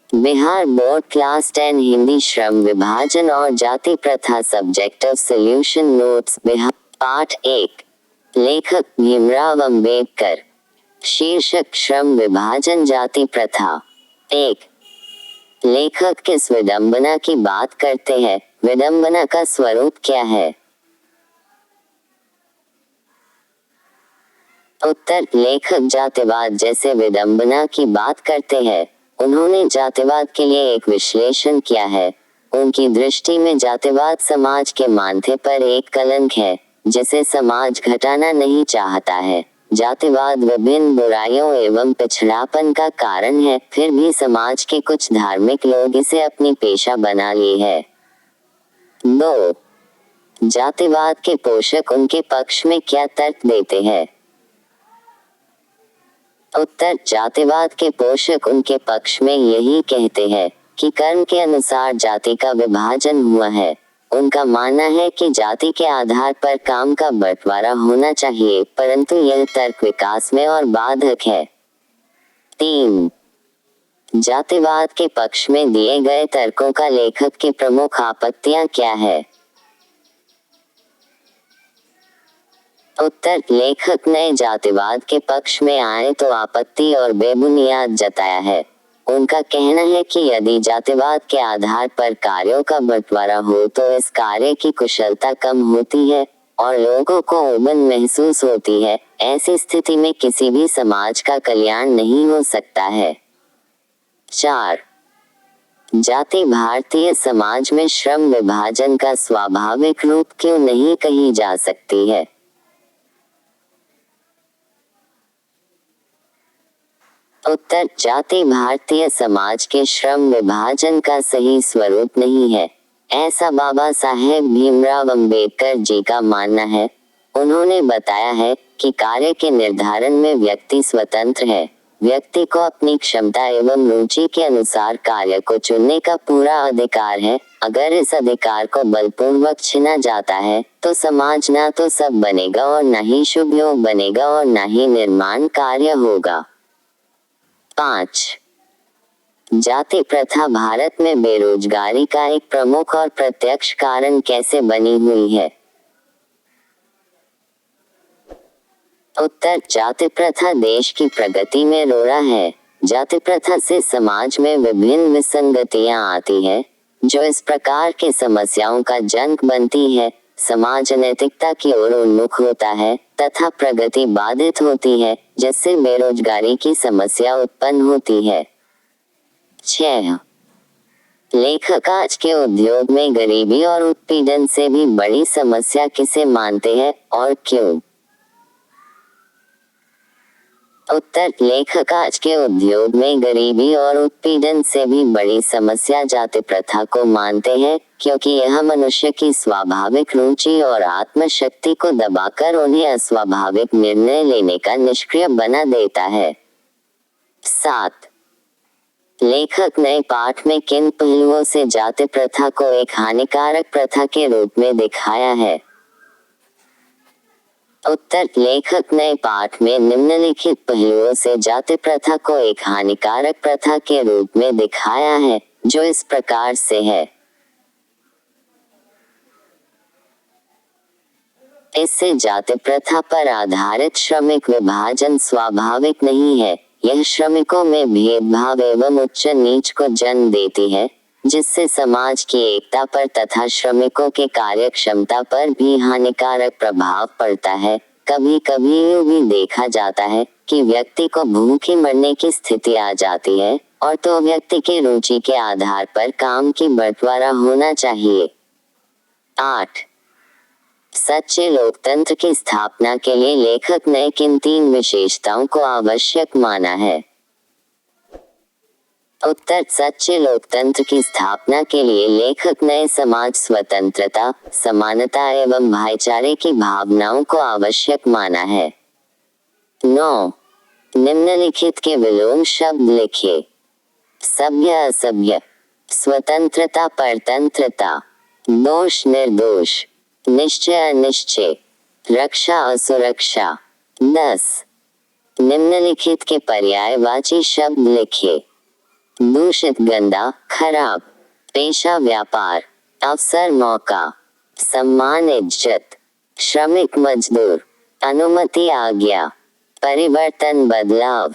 Bihar board class 10 Hindi श्रम विभाजन और जाति प्रथा subject of solution notes Bihar पाठ 1 लेखक भीमराव अंबेडकर शीर्षक श्रम विभाजन जाति प्रथा 1 लेखक किस विडंबना की बात करते हैं? विडंबना का स्वरूप क्या है? उत्तर लेखक जातिवाद जैसे विडंबना की बात करते हैं। उन्होंने जातिवाद के लिए एक विश्लेषण किया है। उनकी दृष्टि में जातिवाद समाज के माथे पर एक कलंक है जिसे समाज घटाना नहीं चाहता है। जातिवाद विभिन्न बुराइयों एवं पिछड़ापन का कारण है, फिर भी समाज के कुछ धार्मिक लोग इसे अपनी पेशा बना लिए है। 2 जातिवाद के पोषक उनके पक्ष में क्या तर्क देते हैं? उत्तर जातिवाद के पोषक उनके पक्ष में यही कहते हैं कि कर्म के अनुसार जाति का विभाजन हुआ है। उनका मानना है कि जाति के आधार पर काम का बंटवारा होना चाहिए, परंतु यह तर्क विकास में और बाधक है। 3 जातिवाद के पक्ष में दिए गए तर्कों का लेखक की प्रमुख आपत्तियां क्या है? उत्तर लेखक नए जातिवाद के पक्ष में आए तो आपत्ति और बेबुनियाद जताया है। उनका कहना है कि यदि जातिवाद के आधार पर कार्यों का बंटवारा हो तो इस कार्य की कुशलता कम होती है और लोगों को उलझन महसूस होती है। ऐसी स्थिति में किसी भी समाज का कल्याण नहीं हो सकता है। 4 जाति भारतीय समाज में श्रम विभाजन का स्वाभाविक रूप क्यों नहीं कही जा सकती है? उत्तर जाति भारतीय समाज के श्रम विभाजन का सही स्वरूप नहीं है, ऐसा बाबा साहेब भीमराव अंबेडकर जी का मानना है। उन्होंने बताया है कि कार्य के निर्धारण में व्यक्ति स्वतंत्र है। व्यक्ति को अपनी क्षमता एवं रुचि के अनुसार कार्य को चुनने का पूरा अधिकार है। अगर इस अधिकार को बलपूर्वक छीना जाता है तो समाज ना तो सब बनेगा और ना ही शुभ योग बनेगा और ना ही निर्माण कार्य होगा। 5 जाति प्रथा भारत में बेरोजगारी का एक प्रमुख और प्रत्यक्ष कारण कैसे बनी हुई है? उत्तर जाति प्रथा देश की प्रगति में रोड़ा है। जाति प्रथा से समाज में विभिन्न विसंगतियां आती है जो इस प्रकार के समस्याओं का जनक बनती है। समाज नैतिकता की ओर उन्मुख होता है तथा प्रगति बाधित होती है, जिससे बेरोजगारी की समस्या उत्पन्न होती है। 6 लेखक आज के उद्योग में गरीबी और उत्पीड़न से भी बड़ी समस्या किसे मानते हैं और क्यों? उत्तर लेखक आज के उद्योग में गरीबी और उत्पीड़न से भी बड़ी समस्या जाति प्रथा को मानते हैं, क्योंकि यह मनुष्य की स्वाभाविक रुचि और आत्मशक्ति को दबाकर उन्हें अस्वाभाविक निर्णय लेने का निष्क्रिय बना देता है। 7 लेखक नए पाठ में किन पहलुओं से जाति प्रथा को एक हानिकारक प्रथा के रूप में दिखाया है? उत्तर लेखक नए पाठ में निम्नलिखित पहलुओं से जाति प्रथा को एक हानिकारक प्रथा के रूप में दिखाया है, जो इस प्रकार से है। इससे जाति प्रथा पर आधारित श्रमिक विभाजन स्वाभाविक नहीं है। यह श्रमिकों में भेदभाव एवं उच्च नीच को जन्म देती है, जिससे समाज की एकता पर तथा श्रमिकों के कार्य क्षमता पर भी हानिकारक प्रभाव पड़ता है। कभी कभी यूं भी देखा जाता है कि व्यक्ति को भूखे मरने की स्थिति आ जाती है और तो व्यक्ति की रुचि के आधार पर काम की बंटवारा होना चाहिए। 8 सच्चे लोकतंत्र की स्थापना के लिए लेखक ने किन 3 विशेषताओं को आवश्यक माना है? उत्तर सच्चे लोकतंत्र की स्थापना के लिए लेखक ने समाज स्वतंत्रता, समानता एवं भाईचारे की भावनाओं को आवश्यक माना है। 9 निम्नलिखित के विलोम शब्द लिखिए। सभ्य असभ्य, स्वतंत्रता परतंत्रता, दोष निर्दोष, निश्चय अनिश्चय, रक्षा असुरक्षा। 10 निम्नलिखित के पर्यायवाची शब्द लिखिए। दूषित, गंदा, खराब। पेशा, व्यापार। अवसर, मौका। सम्मान, इज्जत। श्रमिक, मजदूर। अनुमति, आज्ञा। परिवर्तन, बदलाव।